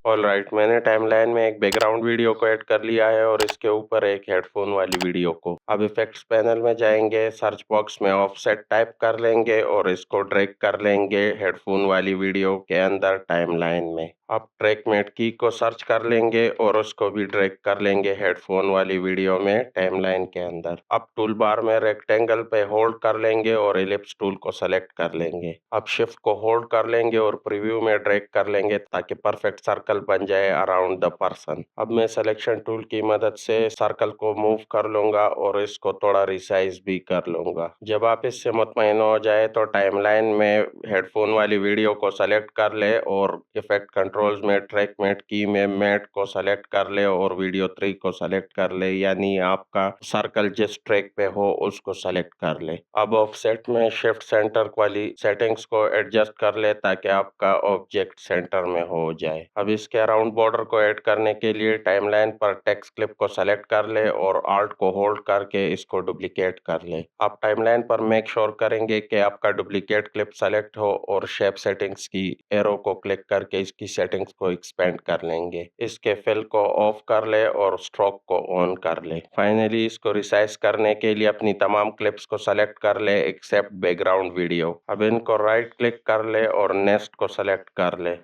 Alright, मैंने timeline में एक बैकग्राउंड वीडियो को ऐड कर लिया है और इसके ऊपर एक हेडफोन वाली वीडियो को। अब इफेक्ट्स पैनल में जाएंगे, सर्च बॉक्स में ऑफसेट टाइप कर लेंगे और इसको ड्रैग कर लेंगे हेडफोन वाली वीडियो के अंदर टाइमलाइन में। अब ट्रैक मेट की को सर्च कर लेंगे और उसको भी ड्रैग कर लेंगे हेडफोन वाली वीडियो में टाइमलाइन के अंदर। अब टूल बार में रेक्टेंगल पे होल्ड कर लेंगे और एलिप्स टूल को सेलेक्ट कर लेंगे। अब शिफ्ट को होल्ड कर लेंगे और प्रीव्यू में ड्रैग कर लेंगे ताकि परफेक्ट सर्कल बन जाए अराउंड द पर्सन। अब मैं सिलेक्शन टूल की मदद से सर्कल को मूव कर लूंगा और इसको थोड़ा रिसाइज भी कर लूंगा। जब आप इससे मुतमईन हो जाए तो टाइमलाइन में हेडफोन वाली वीडियो को सेलेक्ट कर ले और इफेक्ट कंट्रोल्स में ट्रैक मैट की में मैट को सेलेक्ट कर ले और वीडियो 3 को सेलेक्ट कर ले, यानी आपका सर्कल जिस ट्रैक पे हो उसको सेलेक्ट कर ले। अब ऑफसेट में शिफ्ट सेंटर वाली सेटिंग्स को एडजस्ट कर ले ताकि आपका ऑब्जेक्ट सेंटर में हो जाए। अब इसके अराउंड बॉर्डर को ऐड करने के लिए टाइमलाइन पर टेक्स्ट क्लिप को सेलेक्ट कर ले और आल्ट को होल्ड करके इसको डुप्लीकेट कर ले। आप टाइमलाइन पर मेक श्योर करेंगे कि आपका डुप्लीकेट क्लिप सेलेक्ट हो और शेप सेटिंग्स की एरो को क्लिक करके इसकी सेटिंग्स को एक्सपेंड कर लेंगे। इसके फिल को ऑफ कर ले और स्ट्रोक को ऑन कर ले। फाइनली इसको रिसाइज करने के लिए अपनी तमाम क्लिप्स को सेलेक्ट कर ले एक्सेप्ट बैकग्राउंड वीडियो। अब इनको राइट क्लिक कर ले और नेक्स्ट को सेलेक्ट कर ले।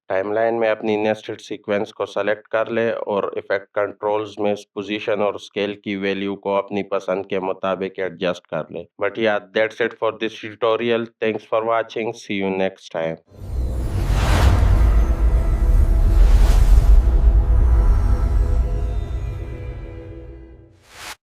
टाइमलाइन में अपनी नेस्टेड सीक्वेंस को सेलेक्ट कर ले और इफेक्ट कंट्रोल्स में पोजीशन और स्केल की वैल्यू को अपनी पसंद के मुताबिक एडजस्ट कर ले। But yeah that's it for this tutorial. Thanks for watching. See you next time.